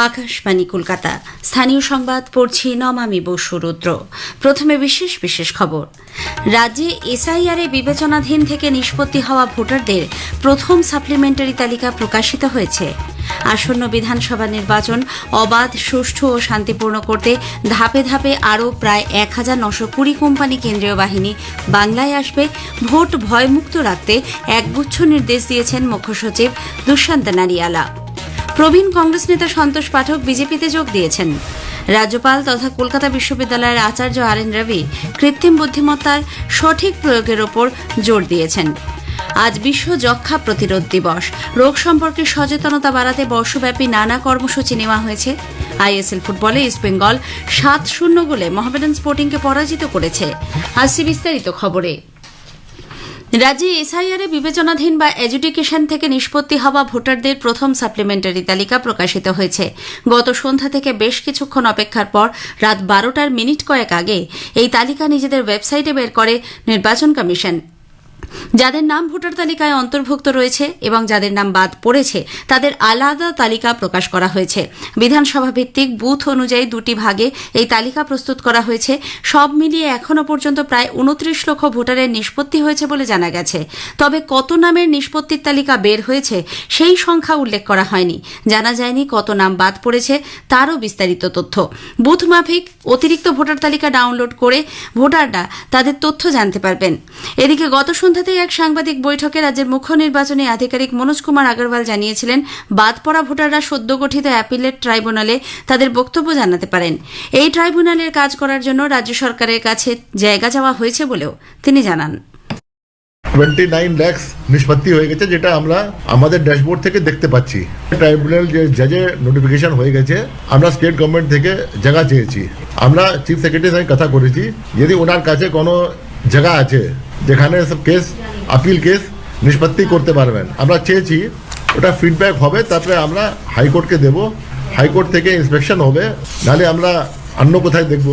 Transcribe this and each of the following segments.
আকাশবাণী কলকাতা। স্থানীয় সংবাদ পড়ছি নমামি বসু রুদ্র। প্রথমে বিশেষ বিশেষ খবর। রাজ্যে এসআইআর এ বিবেচনাধীন থেকে নিষ্পত্তি হওয়া ভোটারদের প্রথম সাপ্লিমেন্টারি তালিকা প্রকাশিত হয়েছে। আসন্ন বিধানসভা নির্বাচন অবাধ, সুষ্ঠু ও শান্তিপূর্ণ করতে ধাপে ধাপে আরও প্রায় 1920 কোম্পানি কেন্দ্রীয় বাহিনী বাংলায় আসবে। ভোট ভয়মুক্ত রাখতে একগুচ্ছ নির্দেশ দিয়েছেন মুখ্য সচিব দুষ্যন্ত নারিয়ালা। প্রবীণ কংগ্রেস নেতা সন্তোষ পাঠক বিজেপিতে যোগ দিয়েছেন। রাজ্যপাল তথা কলকাতা বিশ্ববিদ্যালয়ের আচার্য আর.এন. রবি কৃত্রিম বুদ্ধিমত্তার সঠিক প্রয়োগের ওপর জোর দিয়েছেন। আজ বিশ্ব যক্ষ্মা প্রতিরোধ দিবস। রোগ সম্পর্কে সচেতনতা বাড়াতে বর্ষব্যাপী নানা কর্মসূচি নেওয়া হয়েছে। আইএসএল ফুটবলে ইস্টবেঙ্গল 7-0 গোলে মোহামেডান স্পোর্টিংকে পরাজিত করেছে। আসছে বিস্তারিত খবরে। রাজ্যে এসআইআর এ বিবেচনাধীন বা এডুকেশন থেকে নিষ্পত্তি হওয়া ভোটারদের প্রথম সাপ্লিমেন্টারি তালিকা প্রকাশিত হয়েছে। গত সন্ধ্যা থেকে বেশ কিছুক্ষণ অপেক্ষার পর রাত 12টার মিনিট কয়েক আগে এই তালিকা নিজেদের ওয়েবসাইটে বের করে নির্বাচন কমিশন। যাদের নাম ভোটার তালিকায় অন্তর্ভুক্ত রয়েছে এবং যাদের নাম বাদ পড়েছে তাদের আলাদা তালিকা প্রকাশ করা হয়েছে। বিধানসভা ভিত্তিক বুথ অনুযায়ী দুটি ভাগে এই তালিকা প্রস্তুত করা হয়েছে। সব মিলিয়ে এখনও পর্যন্ত প্রায় 29 লক্ষ ভোটারের নিষ্পত্তি হয়েছে বলে জানা গেছে। তবে কত নামের নিষ্পত্তির তালিকা বের হয়েছে সেই সংখ্যা উল্লেখ করা হয়নি। জানা যায়নি কত নাম বাদ পড়েছে তারও বিস্তারিত তথ্য। বুথ মাফিক অতিরিক্ত ভোটার তালিকা ডাউনলোড করে ভোটাররা তাদের তথ্য জানতে পারবেন। এদিকে গত সন্ধ্যাতেই এক সাংবাদিক বৈঠকে রাজ্যের মুখ্য নির্বাচনী আধিকারিক মনোজ কুমার আগরওয়াল জানিয়েছিলেন, বাদ পড়া ভোটাররা সদ্য গঠিত অ্যাপিলেট ট্রাইব্যুনালে তাদের বক্তব্য জানাতে পারেন। এই ট্রাইব্যুনালের কাজ করার জন্য রাজ্য সরকারের কাছে জায়গা চাওয়া হয়েছে বলেও তিনি জানান। 29 লাখ নিষ্পত্তি হয়ে গেছে, যেটা আমরা আমাদের ড্যাশবোর্ড থেকে দেখতে পাচ্ছি। ট্রাইব্যুনাল যে জাজের নোটিফিকেশন হয়ে গেছে, আমরা স্টেট গভর্নমেন্ট থেকে জায়গা চেয়েছি। আমরা চিফ সেক্রেটারির সঙ্গে কথা করেছি, যদি ওনার কাছে কোনো জায়গা আছে যেখানে সব কেস আপিল কেস নিষ্পত্তি করতে পারবেন, আমরা চেয়েছি। ওটা ফিডব্যাক হবে, তারপরে আমরা হাইকোর্টকে দেব। হাইকোর্ট থেকে ইন্সপেকশন হবে, নাহলে আমরা অন্য কোথায় দেখব।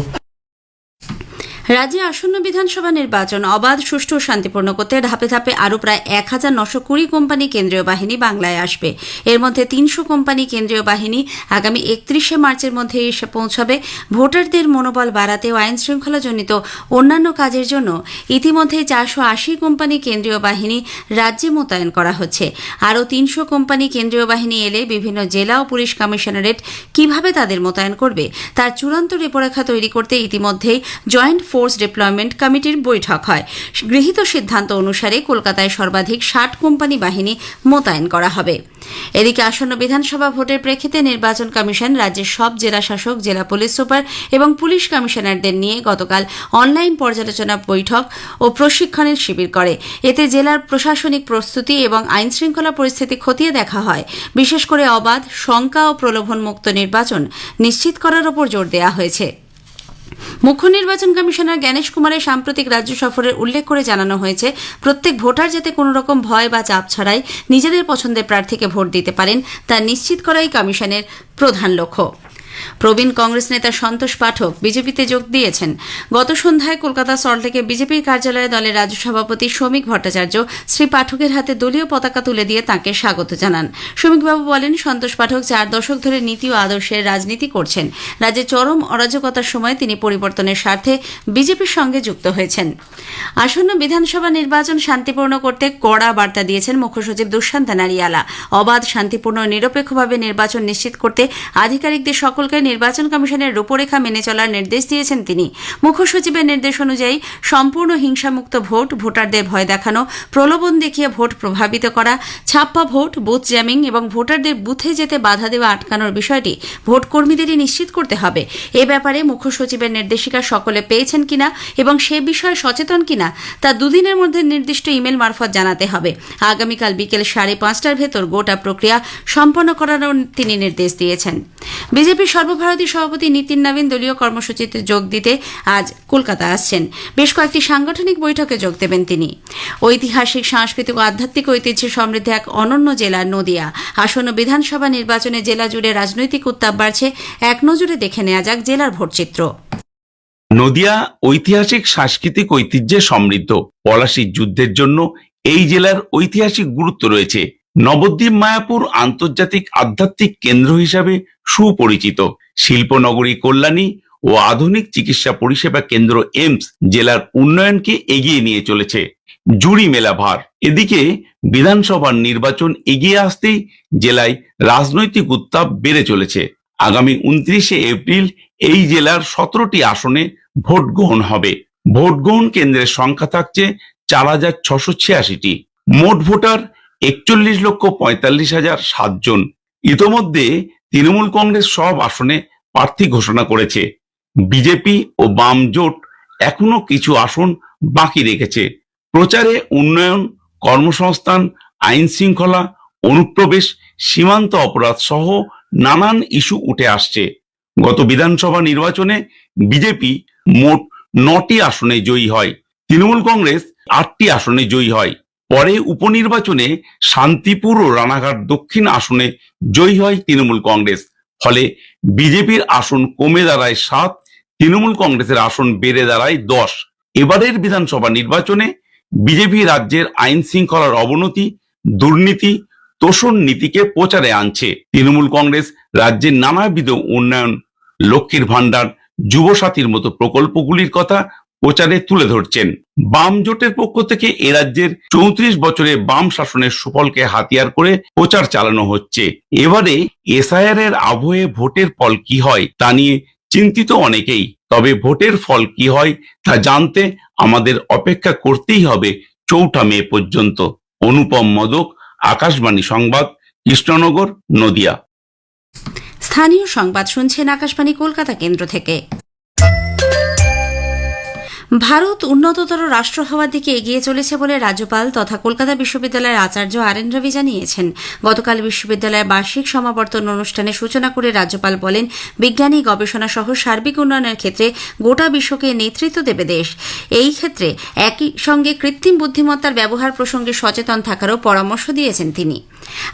রাজ্যে আসন্ন বিধানসভা নির্বাচন অবাধ, সুষ্ঠু ও শান্তিপূর্ণ করতে ধাপে ধাপে আরও প্রায় 1920 কোম্পানি কেন্দ্রীয় বাহিনী বাংলায় আসবে। এর মধ্যে 300 কোম্পানি কেন্দ্রীয় বাহিনী আগামী 31শে মার্চের মধ্যে এসে পৌঁছাবে। ভোটারদের মনোবল বাড়াতে ও আইন শৃঙ্খলাজনিত অন্যান্য কাজের জন্য ইতিমধ্যেই 480 কোম্পানি কেন্দ্রীয় বাহিনী রাজ্যে মোতায়েন করা হচ্ছে। আরও 300 কোম্পানি কেন্দ্রীয় বাহিনী এলে বিভিন্ন জেলা ও পুলিশ কমিশনারেট কিভাবে তাদের মোতায়েন করবে তার চূড়ান্ত রূপরেখা তৈরি করতে ইতিমধ্যেই জয়েন্ট ফোর্স ডিপ্লয়মেন্ট কমিটির বৈঠক হয়। গৃহীত সিদ্ধান্ত অনুসারে কলকাতায় সর্বাধিক 60 কোম্পানি বাহিনী মোতায়েন করা হবে। এদিকে আসন্ন বিধানসভা ভোটের প্রেক্ষিতে নির্বাচন কমিশন রাজ্যের সব জেলা শাসক, জেলা পুলিশ সুপার এবং পুলিশ কমিশনারদের নিয়ে গতকাল অনলাইন পর্যালোচনা বৈঠক ও প্রশিক্ষণের শিবির করে। এতে জেলার প্রশাসনিক প্রস্তুতি এবং আইন শৃঙ্খলা পরিস্থিতি খতিয়ে দেখা হয়। বিশেষ করে অবাধ, শঙ্কা ও প্রলোভন মুক্ত নির্বাচন নিশ্চিত করার ওপর জোর দেওয়া হয়েছে। মুখ্য নির্বাচন কমিশনার জ্ঞানেশ কুমারের সাম্প্রতিক রাজ্য সফরের উল্লেখ করে জানানো হয়েছে, প্রত্যেক ভোটার যাতে কোনো রকম ভয় বা চাপ ছাড়াই নিজেদের পছন্দের প্রার্থীকে ভোট দিতে পারেন তা নিশ্চিত করাই কমিশনের প্রধান লক্ষ্য। প্রবীণ কংগ্রেস নেতা সন্তোষ পাঠক বিজেপিতে যোগ দিয়েছেন। গত সন্ধ্যায় কলকাতা সল্টলেকে বিজেপির কার্যালয়ে দলের রাজ্য সভাপতি শ্রমিক ভট্টাচার্য শ্রী পাঠকের হাতে দলীয় পতাকা তুলে দিয়ে তাঁকে স্বাগত জানান। শ্রমিকবাবু বলেন, সন্তোষ পাঠক 4 দশক ধরে নীতি ও আদর্শের রাজনীতি করছেন। রাজ্যে চরম অরাজকতার সময় তিনি পরিবর্তনের স্বার্থে বিজেপির সঙ্গে যুক্ত হয়েছেন। আসন্ন বিধানসভা নির্বাচন শান্তিপূর্ণ করতে কড়া বার্তা দিয়েছেন মুখ্য সচিব দুষ্যন্ত নারিয়ালা। অবাধ, শান্তিপূর্ণ ও নিরপেক্ষভাবে নির্বাচন নিশ্চিত করতে আধিকারিকদের সকলকে নির্বাচন কমিশনের রূপরেখা মেনে চলার নির্দেশ দিয়েছেন তিনি। মুখ্য সচিবের নির্দেশ অনুযায়ী সম্পূর্ণ হিংসামুক্ত ভোট, ভোটারদের ভয় দেখানো, প্রলোভন দেখিয়ে ভোট প্রভাবিত করা, ছাপ্পা ভোট, বুথ জ্যামিং এবং ভোটারদের বুথে যেতে বাধা দেওয়া আটকানোর বিষয়টি ভোট কর্মীদেরই নিশ্চিত করতে হবে। এ ব্যাপারে মুখ্য সচিবের নির্দেশিকা সকলে পেয়েছেন কিনা এবং সে বিষয়ে সচেতন কিনা তা দুদিনের মধ্যে নির্দিষ্ট ইমেল মারফত জানাতে হবে। আগামীকাল বিকেল 5:30টার ভেতর গোটা প্রক্রিয়া সম্পন্ন করারও তিনি নির্দেশ দিয়েছেন। বিজেপির সর্বভারতীয় সভাপতি নীতিন নবীন দলীয় কর্মসূচিতে যোগ দিতে আজ কলকাতা আসছেন। বেশ কয়েকটি সাংগঠনিক বৈঠকে যোগ দেবেন তিনি। ঐতিহাসিক, সাংস্কৃতিক ও আধ্যাত্মিক ঐতিহ্যে সমৃদ্ধ এক অনন্য জেলা নদিয়া। আসন্ন বিধানসভা নির্বাচনে জেলা জুড়ে রাজনৈতিক উত্তাপ বাড়ছে। এক নজরে দেখে নেওয়া যাক জেলার ভোটচিত্র। নদিয়া ঐতিহাসিক, সাংস্কৃতিক ঐতিহ্যে সমৃদ্ধ। পলাশীর যুদ্ধের জন্য এই জেলার ঐতিহাসিক গুরুত্ব রয়েছে। নবদ্বীপ মায়াপুর আন্তর্জাতিক আধ্যাত্মিক কেন্দ্র হিসাবে সুপরিচিত। শিল্পনগরী কল্যাণী ও আধুনিক চিকিৎসা পরিষেবা কেন্দ্র এইমস জেলার উন্নয়নকে এগিয়ে নিয়ে চলেছে। জুড়ি মেলা ভার। এদিকে বিধানসভার নির্বাচন এগিয়ে আসতেই জেলায় রাজনৈতিক উত্তাপ বেড়ে চলেছে। আগামী 29শে এপ্রিল এই জেলার 17টি আসনে ভোট গ্রহণ হবে। ভোট গ্রহণ কেন্দ্রের সংখ্যা থাকছে 4,686টি। মোট ভোটার 41,45,007 জন। ইতোমধ্যে তৃণমূল কংগ্রেস সব আসনে প্রার্থী ঘোষণা করেছে। বিজেপি ও বাম জোট এখনো কিছু আসন বাকি রেখেছে। প্রচারে উন্নয়ন, কর্মসংস্থান, আইন শৃঙ্খলা, অনুপ্রবেশ, সীমান্ত অপরাধ সহ নানান ইস্যু উঠে আসছে। গত বিধানসভা নির্বাচনে বিজেপি মোট 9টি আসনে জয়ী হয়, তৃণমূল কংগ্রেস 8টি আসনে জয়ী হয়। পরে উপনির্বাচনে শান্তিপুর ও রানাঘাট দক্ষিণ আসনে জয়ী হয় তৃণমূল কংগ্রেস। ফলে বিজেপির আসন কমে দাঁড়ায় 7, তৃণমূল কংগ্রেসের আসন বেড়ে দাঁড়ায় 10। এবারের বিধানসভা নির্বাচনে বিজেপি রাজ্যের আইন শৃঙ্খলার অবনতি, দুর্নীতি, তোষণ নীতিকে প্রচারে আনছে। তৃণমূল কংগ্রেস রাজ্যের নানাবিধ উন্নয়ন, লক্ষ্মীর ভান্ডার, যুবসাথীর মতো প্রকল্পগুলির কথা প্রচারে তুলে ধরছেন। বাম জোটের পক্ষ থেকে এ রাজ্যের 34 বছরে বাম শাসনের সুফলকে হাতিয়ার করে প্রচার চালানো হচ্ছে। এবারে এসআইআর এর আবহে ভোটের ফল কি হয় তা নিয়ে চিন্তিত অনেকেই। তবে ভোটের ফল কি হয় তা জানতে আমাদের অপেক্ষা করতেই হবে 4 মে পর্যন্ত। অনুপম মোদক, আকাশবাণী সংবাদ, কৃষ্ণনগর, নদিয়া। স্থানীয় সংবাদ শুনছেন আকাশবাণী কলকাতা কেন্দ্র থেকে। ভারত উন্নততর রাষ্ট্র হওয়ার দিকে এগিয়ে চলেছে বলে রাজ্যপাল তথা কলকাতা বিশ্ববিদ্যালয়ের আচার্য আর.এন. রবি জানিয়েছেন। গতকাল বিশ্ববিদ্যালয়ের বার্ষিক সমাবর্তন অনুষ্ঠানে সূচনা করে রাজ্যপাল বলেন, বিজ্ঞানী গবেষণা সহ সার্বিক উন্নয়নের ক্ষেত্রে গোটা বিশ্বকে নেতৃত্ব দেবে দেশ। এই ক্ষেত্রে একই সঙ্গে কৃত্রিম বুদ্ধিমত্তার ব্যবহার প্রসঙ্গে সচেতন থাকারও পরামর্শ দিয়েছেন তিনি।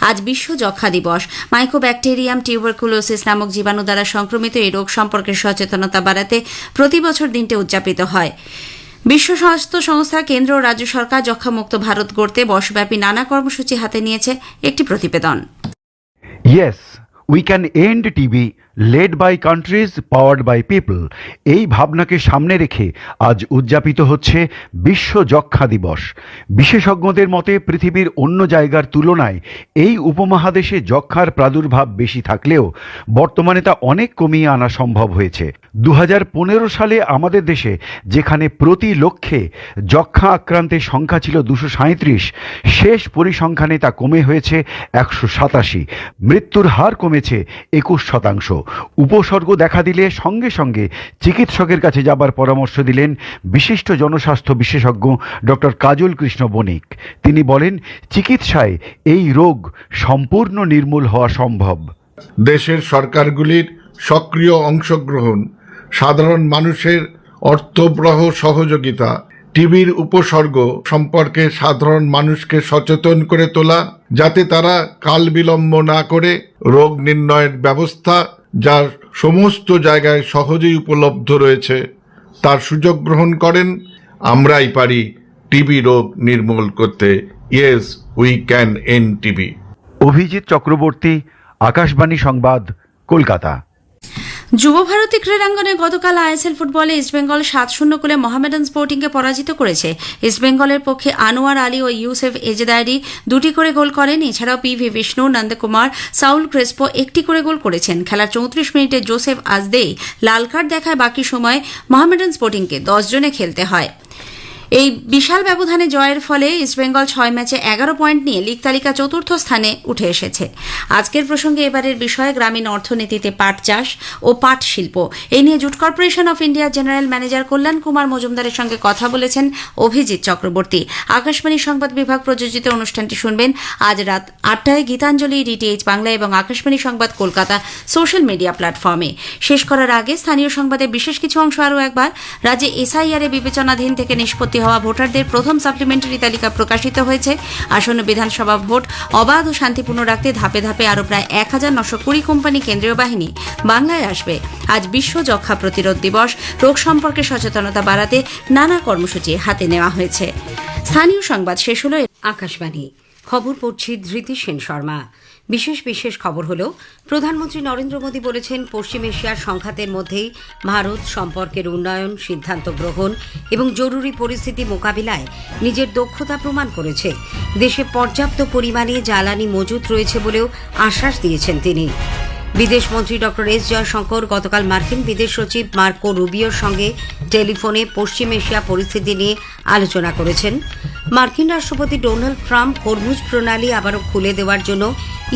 আজ বিশ্ব যক্ষ্মা দিবস। মাইকোব্যাকটেরিয়াম টিউবারকুলোসিস নামক জীবাণু দ্বারা সংক্রমিত এই রোগ সম্পর্কে সচেতনতা বাড়াতে প্রতি বছর দিনটি উদযাপিত হয়। বিশ্ব স্বাস্থ্য সংস্থা, কেন্দ্র ও রাজ্য সরকার যক্ষ্মামুক্ত ভারত গড়তে বর্ষব্যাপী নানা কর্মসূচি হাতে নিয়েছে। একটি প্রতিবেদন। Yes, we can end TB led by countries powered by people। এই ভাবনাকে সামনে রেখে আজ উদযাপিত হচ্ছে বিশ্ব যক্ষ্মা দিবস। বিশেষজ্ঞদের মতে পৃথিবীর অন্য জায়গার তুলনায় এই উপমহাদেশে যক্ষ্মার প্রাদুর্ভাব বেশি থাকলেও বর্তমানে তা অনেক কমিয়ে আনা সম্ভব হয়েছে। 2015 সালে আমাদের দেশে যেখানে প্রতি লক্ষে যক্ষ্মা আক্রান্তের সংখ্যা ছিল 237, শেষ পরিসংখ্যানে তা কমে হয়েছে 187। মৃত্যুর হার কমেছে 21%। উপসর্গ দেখা দিলে সঙ্গে সঙ্গে চিকিৎসকের কাছে যাবার পরামর্শ দিলেন বিশিষ্ট জনস্বাস্থ্য বিশেষজ্ঞ ডক্টর কাজল কৃষ্ণ বণিক। তিনি বলেন, চিকিৎসায় এই রোগ সম্পূর্ণ নির্মূল হওয়া সম্ভব। দেশের সরকারগুলির সক্রিয় অংশগ্রহণ, সাধারণ মানুষের অর্থবহ সহযোগিতা, টিবির উপসর্গ সম্পর্কে সাধারণ মানুষকে সচেতন করে তোলা, যাতে তারা কাল বিলম্ব না করে রোগ নির্ণয়ের ব্যবস্থা, যা সমস্ত জায়গায় সহজেই উপলব্ধ রয়েছে, তার সুযোগ গ্রহণ করেন। আমরাই পারি টিবি রোগ নির্মূল করতে। Yes, we can end TB. Abhijit Chakraborty, Akashvani সংবাদ, কলকাতা। যুব ভারতী ক্রীড়াঙ্গনে গতকাল আইএসএল ফুটবলে ইস্টবেঙ্গল 7-0 গোলে মোহামেডান স্পোর্টিংকে পরাজিত করেছে। ইস্টবেঙ্গলের পক্ষে আনোয়ার আলী ও ইউসেফ এজেদারি 2টি করে গোল করেন। এছাড়াও পি.ভি. বিষ্ণু, নন্দকুমার, সাউল ক্রেসপো 1টি করে গোল করেছেন। খেলার 34 মিনিটে জোসেফ আজদেই লাল কার্ড দেখায় বাকি সময় মোহামেডান স্পোর্টিংকে 10 জনে খেলতে হয়। এই বিশাল ব্যবধানে জয়ের ফলে ইস্টবেঙ্গল 6 ম্যাচে 11 পয়েন্ট নিয়ে লীগ তালিকা 4র্থ স্থানে উঠে এসেছে। আজকের প্রসঙ্গে এবারের বিষয় গ্রামীণ অর্থনীতিতে পাট চাষ ও পাট শিল্প। এই নিয়ে জুট কর্পোরেশন অফ ইন্ডিয়ার জেনারেল ম্যানেজার কল্যাণ কুমার মজুমদারের সঙ্গে কথা বলেছেন অভিজিৎ চক্রবর্তী। আকাশবাণী সংবাদ বিভাগ প্রযোজিত অনুষ্ঠানটি শুনবেন আজ রাত 8টায় গীতাঞ্জলি, ডিটিএইচ বাংলা এবং আকাশবাণী সংবাদ কলকাতা সোশ্যাল মিডিয়া প্ল্যাটফর্মে। শেষ করার আগে স্থানীয় সংবাদে বিশেষ কিছু অংশ আরও একবার। রাজ্যে এসআইআর বিবেচনাধীন থেকে নিষ্পত্তি হওয়া ভোটারদের প্রথম সাপ্লিমেন্টারি তালিকা প্রকাশিত হয়েছে। আসন্ন বিধানসভা ভোট অবাধ ও শান্তিপূর্ণ রাখতে ধাপে ধাপে আরও প্রায় 1920 কোম্পানি কেন্দ্রীয় বাহিনী বাংলায় আসবে। আজ বিশ্ব যক্ষ্মা প্রতিরোধ দিবস। রোগ সম্পর্কে সচেতনতা বাড়াতে নানা কর্মসূচি হাতে নেওয়া হয়েছে। স্থানীয় সংবাদ শেষ হলো। আকাশবাণী। খবর পড়ছি ধৃতি সেন শর্মা। বিশেষ খবর হলো, প্রধানমন্ত্রী নরেন্দ্র মোদী বলেছেন পশ্চিম এশিয়ার সংঘাতের মধ্যেই ভারত সম্পর্কের উন্নয়ন, সিদ্ধান্ত গ্রহণ এবং জরুরি পরিস্থিতি মোকাবিলায় নিজের দক্ষতা প্রমাণ করেছে। দেশে পর্যাপ্ত পরিমাণে জ্বালানি মজুত রয়েছে বলেও আশ্বাস দিয়েছেন তিনি। বিদেশমন্ত্রী ডক্টর এস জয়শঙ্কর গতকাল মার্কিন বিদেশ সচিব মার্কো রুবিওর সঙ্গে টেলিফোনে পশ্চিম এশিয়া পরিস্থিতি নিয়ে আলোচনা করেছেন। মার্কিন রাষ্ট্রপতি ডোনাল্ড ট্রাম্প হরমুজ প্রণালী আবারও খুলে দেওয়ার জন্য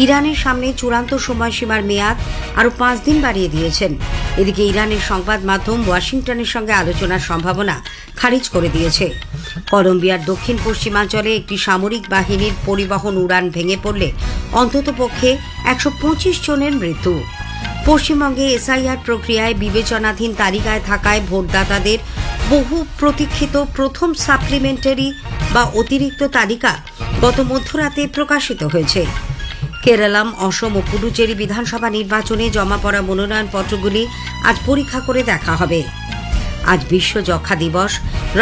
ইরানের সামনে চূড়ান্ত সময়সীমার মেয়াদ আরও 5 দিন বাড়িয়ে দিয়েছেন। এদিকে ইরানের সংবাদ মাধ্যম ওয়াশিংটনের সঙ্গে আলোচনার সম্ভাবনা খারিজ করে দিয়েছে। কলম্বিয়ার দক্ষিণ পশ্চিমাঞ্চলে একটি সামরিক বাহিনীর পরিবহন উড়ান ভেঙে পড়লে অন্ততপক্ষে 125 জনের মৃত্যু। পশ্চিমবঙ্গে এসআইআর প্রক্রিয়ায় বিবেচনাধীন তালিকায় থাকায় ভোটদাতাদের বহু প্রতীক্ষিত প্রথম সাপ্লিমেন্টারি বা অতিরিক্ত তালিকা গত মধ্যরাতে প্রকাশিত হয়েছে। কেরালাম, অসম ও পুডুচেরি বিধানসভা নির্বাচনে জমা পড়া মনোনয়নপত্রগুলি আজ পরীক্ষা করে দেখা হবে। আজ বিশ্ব যক্ষ্মা দিবস।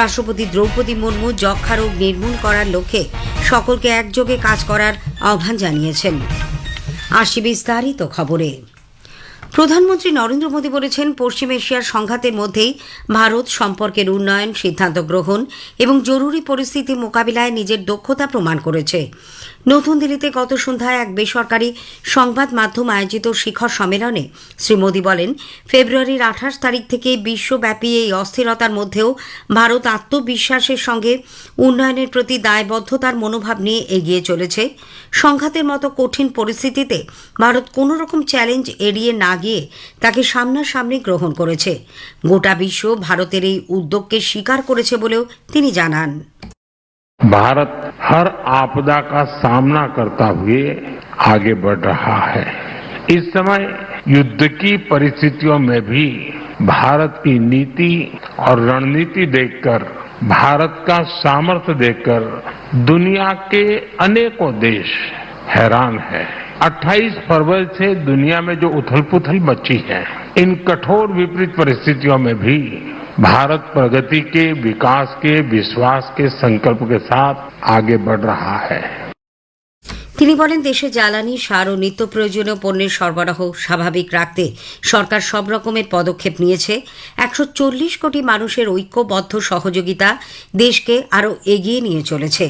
রাষ্ট্রপতি দ্রৌপদী মুর্মু যক্ষ্মা রোগ নির্মূল করার লক্ষ্যে সকলকে একযোগে কাজ করার আহ্বান জানিয়েছেন। আসি বিস্তারিত খবরে। প্রধানমন্ত্রী নরেন্দ্র মোদী বলেছেন পশ্চিম এশিয়ার সংঘাতের মধ্যেই ভারত সম্পর্কের উন্নয়ন, সিদ্ধান্ত গ্রহণ এবং জরুরি পরিস্থিতি মোকাবিলায় নিজের দক্ষতা প্রমাণ করেছে। নতুন দিল্লিতে গত সন্ধ্যায় এক বেসরকারি সংবাদ মাধ্যম আয়োজিত শিখর সম্মেলনে শ্রী মোদী বলেন, ফেব্রুয়ারির 28 তারিখ থেকে বিশ্বব্যাপী এই অস্থিরতার মধ্যেও ভারত আত্মবিশ্বাসের সঙ্গে উন্নয়নের প্রতি দায়বদ্ধতার মনোভাব নিয়ে এগিয়ে চলেছে। সংঘাতের মতো কঠিন পরিস্থিতিতে ভারত কোনো রকম চ্যালেঞ্জ এড়িয়ে না গিয়ে তাকে সামনাসামনি গ্রহণ করেছে। গোটা বিশ্ব ভারতের এই উদ্যোগকে স্বীকার করেছে বলেও তিনি জানান। भारत हर आपदा का सामना करता हुए आगे बढ़ रहा है। इस समय युद्ध की परिस्थितियों में भी भारत की नीति और रणनीति देखकर, भारत का सामर्थ्य देखकर दुनिया के अनेकों देश हैरान हैं। 28 फरवरी से दुनिया में जो उथल-पुथल मची है, इन कठोर विपरीत परिस्थितियों में भी भारत प्रगति के, विकास के, विश्वास के संकल्प के साथ आगे बढ़ रहा है। তিনি বলেন, দেশে জ্বালানি, সার ও নিত্য প্রয়োজনীয় পণ্যের সরবরাহ স্বাভাবিক রাখতে সরকার সব রকমের পদক্ষেপ নিয়েছে। 140 কোটি মানুষের ঐক্যবদ্ধ সহযোগিতা দেশকে আরও এগিয়ে নিয়ে চলেছে।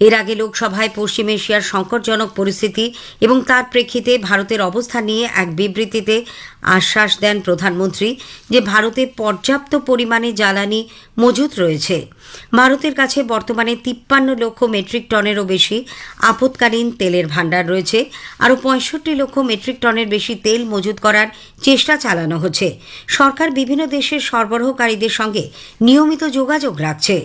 এর আগে লোকসভায় পশ্চিম এশিয়ার সংকটজনক পরিস্থিতি এবং তার প্রেক্ষিতে ভারতের অবস্থান নিয়ে এক বিবৃতিতে আশ্বাস দেন প্রধানমন্ত্রী যে ভারতে পর্যাপ্ত পরিমাণে জ্বালানি মজুত রয়েছে। ভারতের কাছে বর্তমানে 53 লক্ষ মেট্রিক টনেরও বেশি আপৎকালীন তেলের ভাণ্ডার রয়েছে। আরও 65 লক্ষ মেট্রিক টনের বেশি তেল মজুত করার চেষ্টা চালানো হচ্ছে। সরকার বিভিন্ন দেশের সরবরাহকারীদের সঙ্গে নিয়মিত যোগাযোগ রাখছে।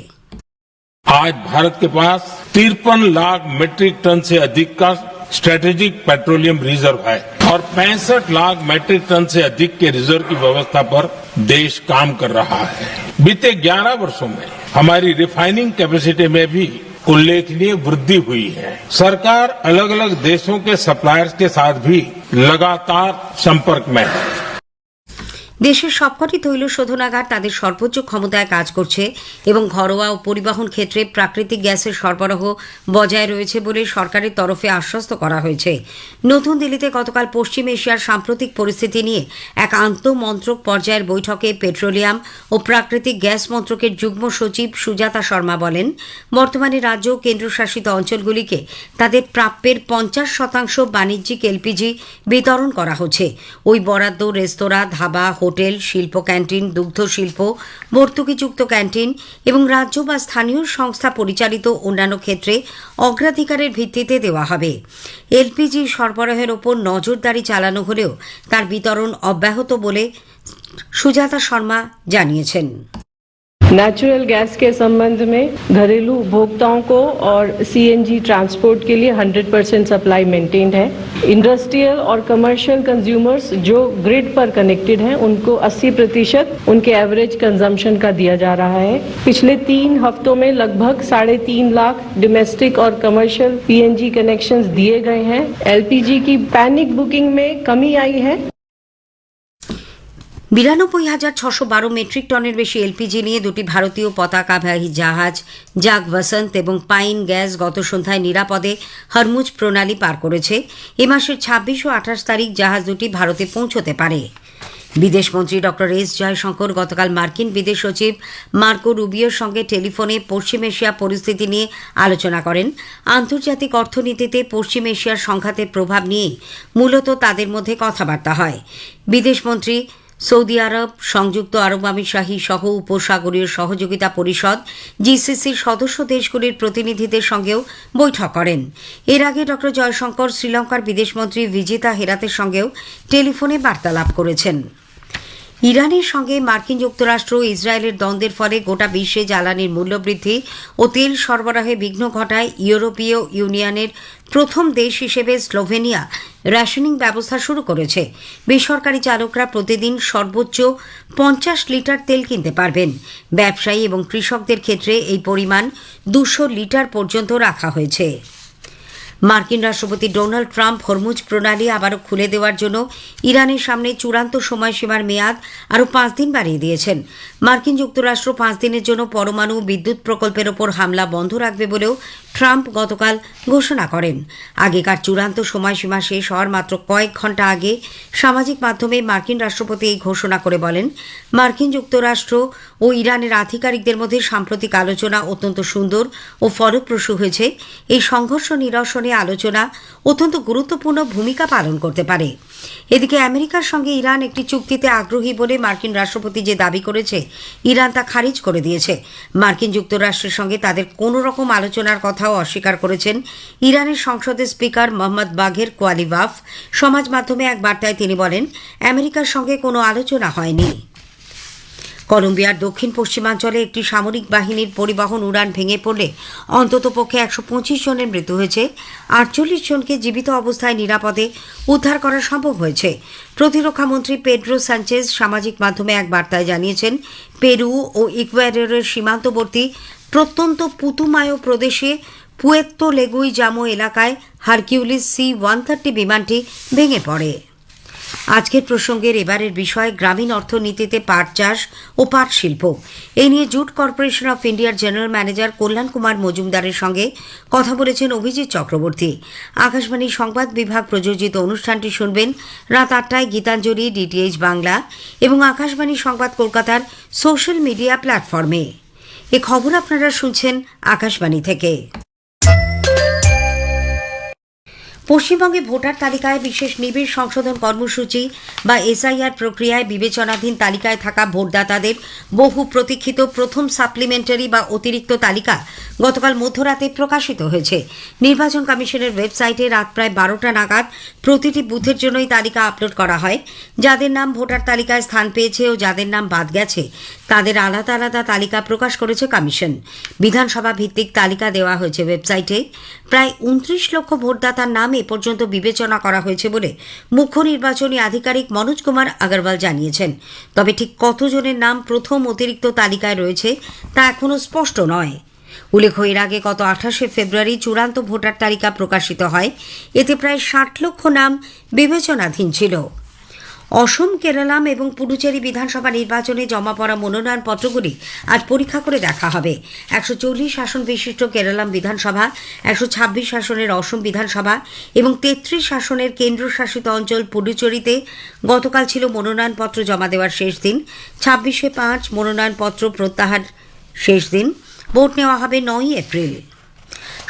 आज भारत के पास 53 लाख मीट्रिक टन से अधिक का स्ट्रेटेजिक पेट्रोलियम रिजर्व है और 65 लाख मीट्रिक टन से अधिक के रिजर्व की व्यवस्था पर देश काम कर रहा है। बीते 11 वर्षों में हमारी रिफाइनिंग कैपेसिटी में भी उल्लेखनीय वृद्धि हुई है। सरकार अलग अलग देशों के सप्लायर्स के साथ भी लगातार संपर्क में है। দেশের সবকটি তৈল শোধনাগার তাদের সর্বোচ্চ ক্ষমতায় কাজ করছে এবং ঘরোয়া ও পরিবহন ক্ষেত্রে প্রাকৃতিক গ্যাসের সরবরাহ বজায় রয়েছে বলে সরকারের তরফে আশ্বস্ত করা হয়েছে। নতুন দিল্লিতে গতকাল পশ্চিম এশিয়ার সাম্প্রতিক পরিস্থিতি নিয়ে এক আন্তঃমন্ত্রক পর্যায়ের বৈঠকে পেট্রোলিয়াম ও প্রাকৃতিক গ্যাস মন্ত্রকের যুগ্ম সচিব সুজাতা শর্মা বলেন, বর্তমানে রাজ্য ও কেন্দ্রশাসিত অঞ্চলগুলিকে তাদের প্রাপ্যের 50% বাণিজ্যিক এলপিজি বিতরণ করা হচ্ছে। ওই বরাদ্দ রেস্তোরাঁ, ধাবা, হোটেল, শিল্প ক্যান্টিন, দুগ্ধ শিল্প, ভর্তুকিযুক্ত ক্যান্টিন এবং রাজ্য বা স্থানীয় সংস্থা পরিচালিত অন্যান্য ক্ষেত্রে অগ্রাধিকারের ভিত্তিতে দেওয়া হবে। এলপিজি সরবরাহের ওপর নজরদারি চালানো হলেও তার বিতরণ অব্যাহত বলে সুজাতা শর্মা জানিয়েছেন। नेचुरल गैस के संबंध में घरेलू उपभोक्ताओं को और सीएनजी ट्रांसपोर्ट के लिए 100% सप्लाई मेंटेन्ड है। इंडस्ट्रियल और कमर्शियल कंज्यूमर्स जो ग्रिड पर कनेक्टेड हैं उनको 80% उनके एवरेज कंजम्पशन का दिया जा रहा है। पिछले 3 हफ्तों में लगभग 3.5 लाख डोमेस्टिक और कमर्शियल पीएनजी कनेक्शंस दिए गए हैं। एलपीजी की पैनिक बुकिंग में कमी आई है। 92,612 মেট্রিক টনের বেশি এলপিজি নিয়ে দুটি ভারতীয় পতাকাবাহী জাহাজ জাগ বসন্ত এবং পাইন গ্যাস গত সন্ধ্যায় নিরাপদে হরমুজ প্রণালী পার করেছে। এ মাসের 26 ও 28 তারিখ জাহাজ দুটি ভারতে পৌঁছতে পারে। বিদেশমন্ত্রী ডক্টর এস জয়শঙ্কর গতকাল মার্কিন বিদেশ সচিব মার্কো রুবিওর সঙ্গে টেলিফোনে পশ্চিম এশিয়া পরিস্থিতি নিয়ে আলোচনা করেন। আন্তর্জাতিক অর্থনীতিতে পশ্চিম এশিয়ার সংঘাতের প্রভাব নিয়ে মূলত তাদের মধ্যে কথাবার্তা হয়। বিদেশমন্ত্রী সৌদি আরব, সংযুক্ত আরব আমিরশাহী সহ উপসাগরীয় সহযোগিতা পরিষদ জিসিসির সদস্য দেশগুলির প্রতিনিধিদের সঙ্গেও বৈঠক করেন। এর আগে ড জয়শঙ্কর শ্রীলঙ্কার বিদেশমন্ত্রী ভিজিতা হেরাতের সঙ্গেও টেলিফোনে বার্তালাপ করেছেন। ইরানের সঙ্গে মার্কিন যুক্তরাষ্ট্র ও ইসরায়েলের দ্বন্দ্বের ফলে গোটা বিশ্বে জ্বালানির মূল্যবৃদ্ধি ও তেল সরবরাহে বিঘ্ন ঘটায় ইউরোপীয় ইউনিয়নের প্রথম দেশ হিসেবে স্লোভেনিয়া রেশনিং ব্যবস্থা শুরু করেছে। বেসরকারি চালকরা প্রতিদিন সর্বোচ্চ 50 লিটার তেল কিনতে পারবেন। ব্যবসায়ী এবং কৃষকদের ক্ষেত্রে এই পরিমাণ 200 লিটার পর্যন্ত রাখা হয়েছে। মার্কিন রাষ্ট্রপতি ডোনাল্ড ট্রাম্প হরমুজ প্রণালী আবারও খুলে দেওয়ার জন্য ইরানের সামনে চূড়ান্ত সময়সীমার মেয়াদ আরও 5 দিন বাড়িয়ে দিয়েছেন। মার্কিন যুক্তরাষ্ট্র 5 দিনের জন্য পরমাণু বিদ্যুৎ প্রকল্পের ওপর হামলা বন্ধ রাখবে বলেও ট্রাম্প গতকাল ঘোষণা করেন। আগেকার চূড়ান্ত সময়সীমা শেষ হওয়ার মাত্র কয়েক ঘণ্টা আগে সামাজিক মাধ্যমে মার্কিন রাষ্ট্রপতি এই ঘোষণা করে বলেন, মার্কিন যুক্তরাষ্ট্র ও ইরানের আধিকারিকদের মধ্যে সাম্প্রতিক আলোচনা অত্যন্ত সুন্দর ও ফলপ্রসূ হয়েছে। এই সংঘর্ষ নিরসনে আলোচনা অত্যন্ত গুরুত্বপূর্ণ ভূমিকা পালন করতে পারে। এদিকে আমেরিকার সঙ্গে ইরান একটি চুক্তিতে আগ্রহী বলে মার্কিন রাষ্ট্রপতি যে দাবি করেছে, ইরান তা খারিজ করে দিয়েছে। মার্কিন যুক্তরাষ্ট্রের সঙ্গে তাদের কোনো রকম আলোচনার কথাও অস্বীকার করেছেন ইরানের সংসদের স্পিকার মোহাম্মদ বাঘের কোয়ালিবাফ। সমাজ মাধ্যমে এক বার্তায় তিনি বলেন, আমেরিকার সঙ্গে কোনো আলোচনা হয়নি। কলম্বিয়ার দক্ষিণ পশ্চিমাঞ্চলে একটি সামরিক বাহিনীর পরিবহন উড়ান ভেঙে পড়লে অন্ততপক্ষে 125 জনের মৃত্যু হয়েছে। 48 জনকে জীবিত অবস্থায় নিরাপদে উদ্ধার করা সম্ভব হয়েছে। প্রতিরক্ষামন্ত্রী পেড্রো সানচেজ সামাজিক মাধ্যমে এক বার্তায় জানিয়েছেন, পেরু ও ইকুয়েডরের সীমান্তবর্তী প্রত্যন্ত পুতুমায়ো প্রদেশে পুয়ের্তো লেগুইজামো এলাকায় হারকিউলিস C-130 বিমানটি ভেঙে পড়ে। আজকের প্রসঙ্গের এবারের বিষয় গ্রামীণ অর্থনীতিতে পাট চাষ ও পাট শিল্প। এই নিয়ে জুট কর্পোরেশন অফ ইন্ডিয়ার জেনারেল ম্যানেজার কল্যাণ কুমার মজুমদারের সঙ্গে কথা বলেছেন অভিজিৎ চক্রবর্তী। আকাশবাণী সংবাদ বিভাগ প্রযোজিত অনুষ্ঠানটি শুনবেন রাত 8টায় গীতাঞ্জলি, DTH বাংলা এবং আকাশবাণী সংবাদ কলকাতার সোশ্যাল মিডিয়া প্ল্যাটফর্মে। এ খবর আপনারা শুনছেন আকাশবাণী থেকে। পশ্চিমবঙ্গে ভোটার তালিকায় বিশেষ নিবিড় সংশোধন কর্মসূচি বা SIR প্রক্রিয়ায় বিবেচনাধীন তালিকায় থাকা ভোটদাতাদের বহু প্রতীক্ষিত প্রথম সাপ্লিমেন্টারি বা অতিরিক্ত তালিকা গতকাল মধ্যরাতে প্রকাশিত হয়েছে। নির্বাচন কমিশনের ওয়েবসাইটে রাত প্রায় 12টা নাগাদ প্রতিটি বুথের জন্যই তালিকা আপলোড করা হয়। যাদের নাম ভোটার তালিকায় স্থান পেয়েছে ও যাদের নাম বাদ গেছে তাদের আলাদা আলাদা তালিকা প্রকাশ করেছে কমিশন। বিধানসভা ভিত্তিক তালিকা দেওয়া হয়েছে ওয়েবসাইটে। প্রায় 29 লক্ষ ভোটদাতার নাম এ পর্যন্ত বিবেচনা করা হয়েছে বলে মুখ্য নির্বাচনী আধিকারিক মনোজ কুমার আগরওয়াল জানিয়েছেন। তবে ঠিক কতজনের নাম প্রথম অতিরিক্ত তালিকায় রয়েছে তা এখনও স্পষ্ট নয়। উল্লেখ্য, এর আগে গত 28শে ফেব্রুয়ারি চূড়ান্ত ভোটার তালিকা প্রকাশিত হয়। এতে প্রায় 60 লক্ষ নাম বিবেচনাধীন ছিল। অসম, কেরালাম এবং পুডুচেরি বিধানসভা নির্বাচনে জমা পড়া মনোনয়নপত্রগুলি আজ পরীক্ষা করে দেখা হবে। 140 আসন বিশিষ্ট কেরালাম বিধানসভা, 126 আসনের অসম বিধানসভা এবং 33 আসনের কেন্দ্রশাসিত অঞ্চল পুডুচেরিতে গতকাল ছিল মনোনয়নপত্র জমা দেওয়ার শেষ দিন। 26/5 মনোনয়নপত্র প্রত্যাহার শেষ দিন। ভোট নেওয়া হবে 9 এপ্রিল।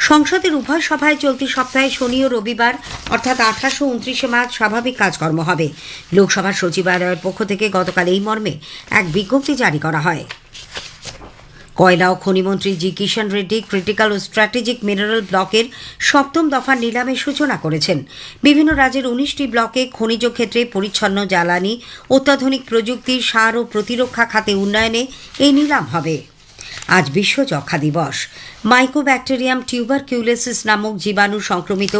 সংসদের উভয় সভায় চলতি সপ্তাহে শনি ও রবিবার অর্থাৎ 28 ও 29 মার্চ স্বাভাবিক কাজকর্ম হবে। লোকসভার সচিবালয়ের পক্ষ থেকে গতকাল এই মর্মে এক বিজ্ঞপ্তি জারি করা হয়। কয়লা ও খনিমন্ত্রী জি কিষাণ রেড্ডি ক্রিটিক্যাল ও স্ট্র্যাটেজিক মিনারেল ব্লকের 7ম দফার নিলামের সূচনা করেছেন। বিভিন্ন রাজ্যের 19টি ব্লকে খনিজ ক্ষেত্রে পরিচ্ছন্ন জ্বালানি, অত্যাধুনিক প্রযুক্তি, সার ও প্রতিরক্ষা খাতে উন্নয়নে এই নিলাম হবে। আজ বিশ্ব যক্ষ্মা দিবস। মাইকোব্যাকটেরিয়াম টিউবারকিউলোসিস নামক জীবাণু সংক্রমিত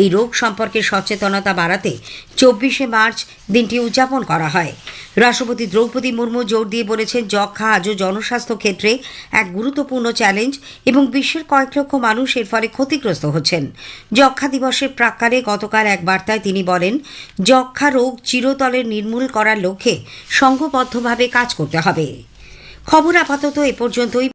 এই রোগ সম্পর্কে সচেতনতা বাড়াতে 24শে মার্চ দিনটি উদযাপন করা হয়। রাষ্ট্রপতি দ্রৌপদী মুর্মু জোর দিয়ে বলেছেন, যক্ষ্মা আজও জনস্বাস্থ্য ক্ষেত্রে এক গুরুত্বপূর্ণ চ্যালেঞ্জ এবং বিশ্বের কয়েক লক্ষ মানুষ এর ফলে ক্ষতিগ্রস্ত হচ্ছেন। যক্ষ্মা দিবসের প্রাক্কালে গতকাল এক বার্তায় তিনি বলেন, যক্ষ্মা রোগ চিরতরে নির্মূল করার লক্ষ্যে সংঘবদ্ধভাবে কাজ করতে হবে। খবর আপাতত এ পর্যন্তই।